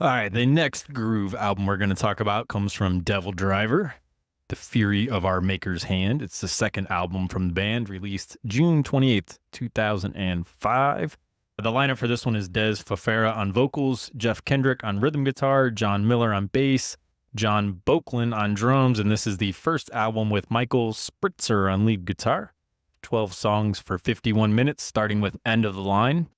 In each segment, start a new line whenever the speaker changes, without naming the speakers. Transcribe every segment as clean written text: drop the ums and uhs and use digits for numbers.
All right, the next groove album we're going to talk about comes from Devildriver, The Fury of Our Maker's Hand. It's the second album from the band, released June 28th, 2005. The lineup for this one is Des Fafara on vocals, Jeff Kendrick on rhythm guitar, John Miller on bass, John Boakland on drums, and this is the first album with Michael Spritzer on lead guitar. 12 songs for 51 minutes, starting with End of the Line.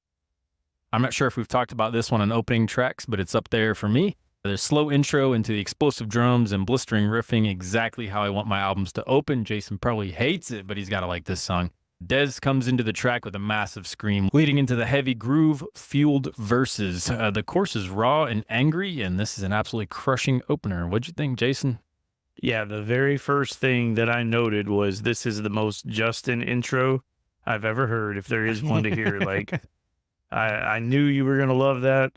I'm not sure if we've talked about this one on opening tracks, but it's up there for me. There's slow intro into the explosive drums and blistering riffing, exactly how I want my albums to open. Jason probably hates it, but he's got to like this song. Dez comes into the track with a massive scream, leading into the heavy groove-fueled verses. The chorus is raw and angry, and this is an absolutely crushing opener. What'd you think, Jason?
Yeah, the very first thing that I noted was this is the most Justin intro I've ever heard, if there is one to hear. Like, I knew you were going to love that.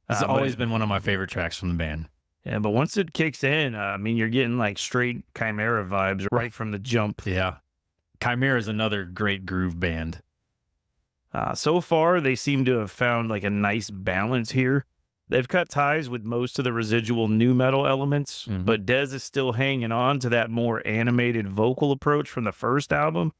It's always been one of my favorite tracks from the band.
Yeah, but once it kicks in, I mean, you're getting like straight Chimera vibes right from the jump.
Yeah. Chimera is another great groove band.
So far, they seem to have found like a nice balance here. They've cut ties with most of the residual nu metal elements, but Dez is still hanging on to that more animated vocal approach from the first album.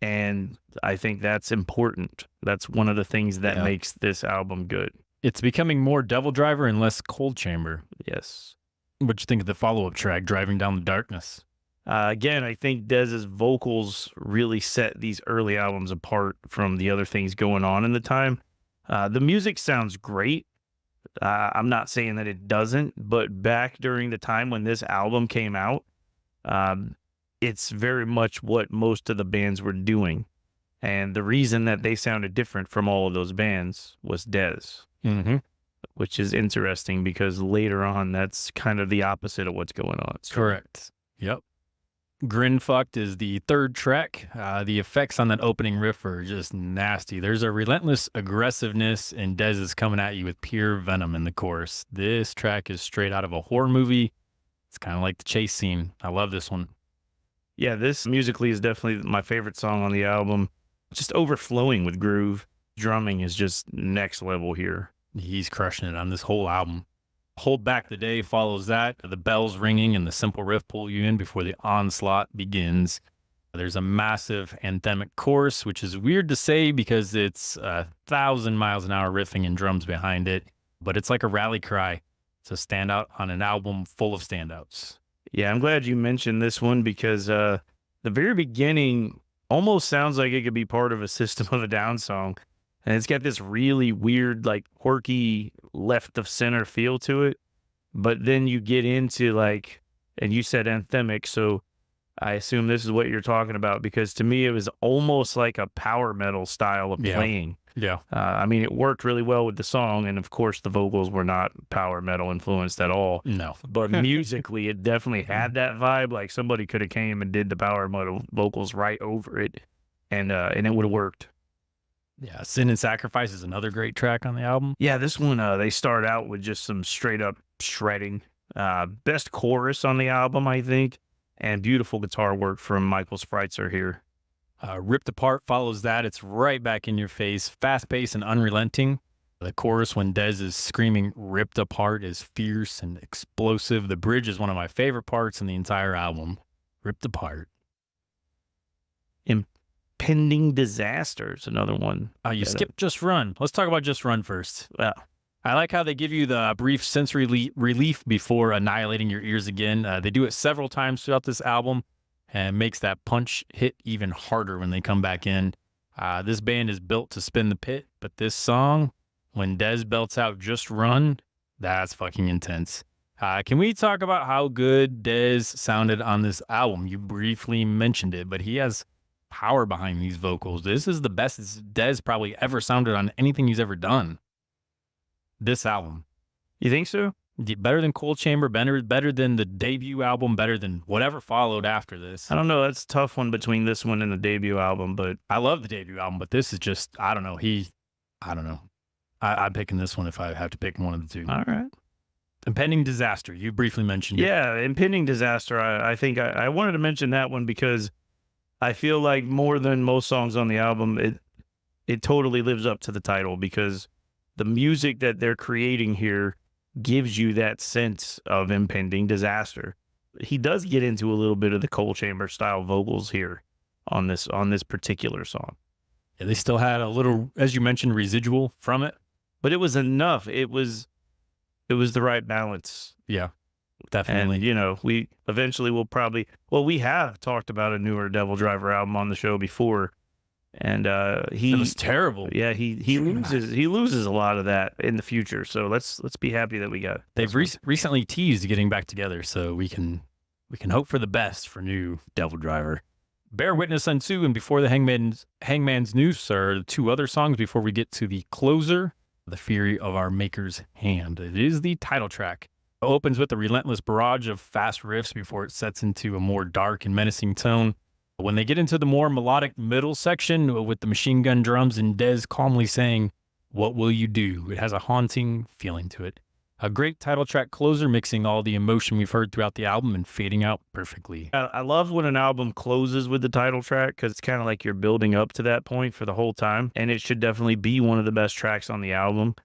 And I think that's important. That's one of the things that makes this album good.
It's becoming more Devildriver and less Cold Chamber.
Yes.
What'd you think of the follow-up track, Driving Down the Darkness?
Again, I think Dez's vocals really set these early albums apart from the other things going on in the time. The music sounds great. I'm not saying that it doesn't, but back during the time when this album came out, it's very much what most of the bands were doing. And the reason that they sounded different from all of those bands was Dez, which is interesting because later on, that's kind of the opposite of what's going on. So.
Correct. Yep. Grin Fucked is the third track. The effects on that opening riff are just nasty. There's a relentless aggressiveness, and Dez is coming at you with pure venom in the chorus. This track is straight out of a horror movie. It's kind of like the chase scene. I love this one.
Yeah, this musically is definitely my favorite song on the album. Just overflowing with groove. Drumming is just next level here.
He's crushing it on this whole album. Hold Back the Day follows that. The bells ringing and the simple riff pull you in before the onslaught begins. There's a massive anthemic chorus, which is weird to say because it's 1,000 miles an hour riffing and drums behind it, but it's like a rally cry. It's a standout on an album full of standouts.
Yeah, I'm glad you mentioned this one because the very beginning almost sounds like it could be part of a System of a Down song. And it's got this really weird, like quirky left of center feel to it. But then you get into like, and you said anthemic, so I assume this is what you're talking about because to me it was almost like a power metal style of playing.
Yeah.
I mean, it worked really well with the song, and of course the vocals were not power metal influenced at all.
No.
But musically, it definitely had that vibe. Like somebody could have came and did the power metal vocals right over it, and it would have worked.
Yeah, Sin and Sacrifice is another great track on the album.
Yeah, this one, they start out with just some straight up shredding. Best chorus on the album, I think, and beautiful guitar work from Michael Spritzer here.
Ripped Apart follows that. It's right back in your face, fast-paced and unrelenting. The chorus when Dez is screaming ripped apart is fierce and explosive. The bridge is one of my favorite parts in the entire album. Ripped Apart.
Impending Disaster is another one.
You skipped Just Run. Let's talk about Just Run first.
Well,
I like how they give you the brief sensory relief before annihilating your ears again. They do it several times throughout this album and makes that punch hit even harder when they come back in. This band is built to spin the pit, but this song, when Dez belts out Just Run, that's fucking intense. Can we talk about how good Dez sounded on this album? You briefly mentioned it, but he has power behind these vocals. This is the best Dez probably ever sounded on anything he's ever done. This album.
You think so?
Better than Cold Chamber, better than the debut album, better than whatever followed after this.
I don't know. That's a tough one between this one and the debut album, but
I love the debut album, but this is just, I don't know. I'm picking this one if I have to pick one of the two.
All right.
Impending Disaster. You briefly mentioned it.
Yeah, Impending Disaster. I think I wanted to mention that one because I feel like more than most songs on the album, it totally lives up to the title because the music that they're creating here gives you that sense of impending disaster. He does get into a little bit of the coal chamber style vocals here on this particular song.
Yeah, they still had a little, as you mentioned, residual from it.
But it was enough. It was the right balance.
Yeah, definitely.
And, we eventually will probably, we have talked about a newer Devildriver album on the show before. And
it was terrible.
Yeah, he loses a lot of that in the future. So let's be happy that we got.
They've recently teased getting back together, so we can hope for the best for new Devildriver. Bear Witness ensue, and before the Hangman's Noose are 2 other songs before we get to the closer, The Fury of Our Maker's Hand. It is the title track. It opens with a relentless barrage of fast riffs before it sets into a more dark and menacing tone. When they get into the more melodic middle section with the machine gun drums and Dez calmly saying, "What will you do?" it has a haunting feeling to it. A great title track closer, mixing all the emotion we've heard throughout the album and fading out perfectly.
I love when an album closes with the title track because it's kind of like you're building up to that point for the whole time. And it should definitely be one of the best tracks on the album.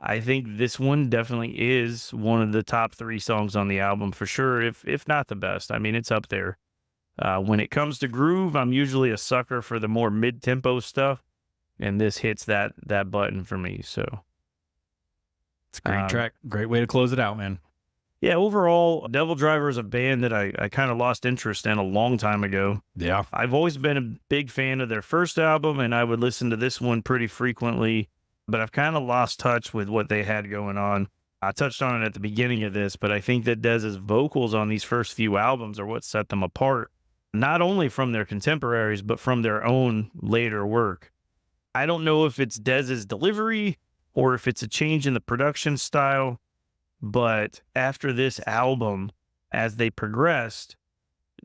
I think this one definitely is one of the top 3 songs on the album for sure, if not the best. I mean, it's up there. When it comes to groove, I'm usually a sucker for the more mid-tempo stuff, and this hits that button for me. So
it's a great track. Great way to close it out, man.
Yeah, overall, Devildriver is a band that I kind of lost interest in a long time ago.
Yeah.
I've always been a big fan of their first album, and I would listen to this one pretty frequently, but I've kind of lost touch with what they had going on. I touched on it at the beginning of this, but I think that Dez's vocals on these first few albums are what set them apart, not only from their contemporaries, but from their own later work. I don't know if it's Dez's delivery or if it's a change in the production style, but after this album, as they progressed,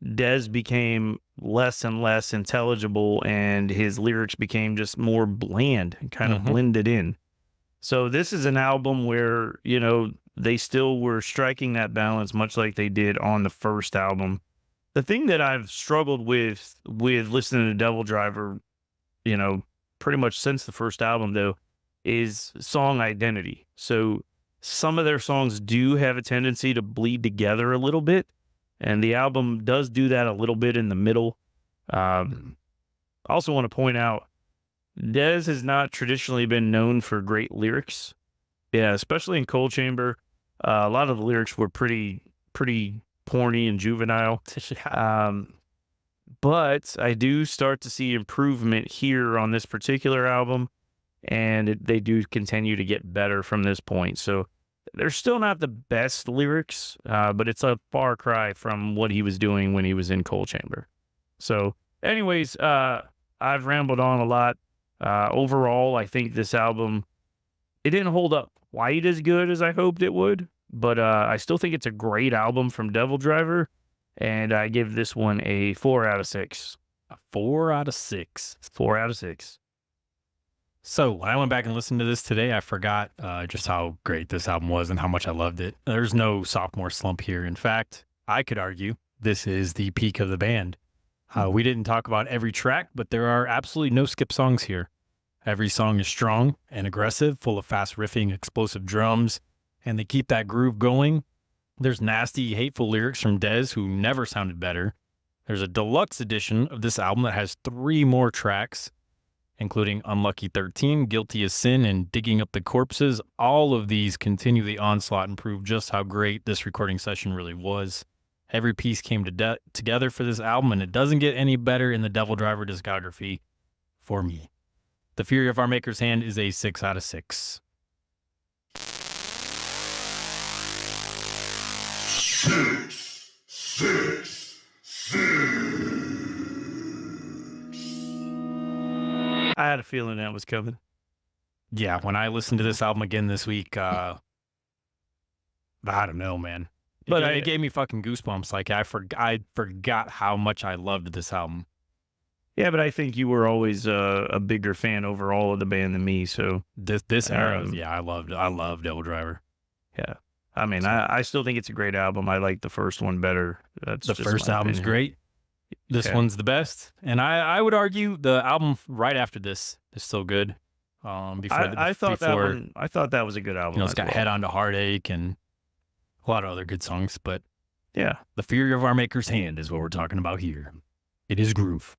Dez became less and less intelligible and his lyrics became just more bland and kind of blended in. So this is an album where, they still were striking that balance much like they did on the first album. The thing that I've struggled with listening to Devildriver, pretty much since the first album, though, is song identity. So some of their songs do have a tendency to bleed together a little bit, and the album does do that a little bit in the middle. I also want to point out, Dez has not traditionally been known for great lyrics. Yeah, especially in Coal Chamber. A lot of the lyrics were pretty porny and juvenile. But I do start to see improvement here on this particular album, and they do continue to get better from this point. So they're still not the best lyrics, but it's a far cry from what he was doing when he was in Coal Chamber. So anyways, I've rambled on a lot. Overall, I think this album, it didn't hold up quite as good as I hoped it would, but I still think it's a great album from Devildriver, and I give this one a 4 out of 6.
A 4 out of 6.
4 out of 6.
So when I went back and listened to this today, I forgot just how great this album was and how much I loved it. There's no sophomore slump here. In fact, I could argue this is the peak of the band. We didn't talk about every track, but there are absolutely no skip songs here. Every song is strong and aggressive, full of fast riffing, explosive drums, and they keep that groove going. There's nasty, hateful lyrics from Dez, who never sounded better. There's a deluxe edition of this album that has 3 more tracks, including Unlucky 13, Guilty as Sin, and Digging Up the Corpses. All of these continue the onslaught and prove just how great this recording session really was. Every piece came together for this album, and it doesn't get any better in the Devildriver discography for me. The Fury of Our Maker's Hand is a 6 out of 6.
6.
I had a feeling that was coming.
Yeah, when I listened to this album again this week, I don't know, man. But it gave me fucking goosebumps. Like I forgot how much I loved this album.
Yeah, but I think you were always a bigger fan overall of the band than me. So
this era, yeah, I loved Devildriver.
Yeah, I mean, I still think it's a great album. I like the first one better. That's
the first album's
opinion.
great. This one's the best, and I would argue the album right after this is still good.
I thought that one. I thought that was a good album.
It's
as
got
well.
Head On to Heartache and a lot of other good songs. But
Yeah.
The Fury of Our Maker's Hand is what we're talking about here. It is groove.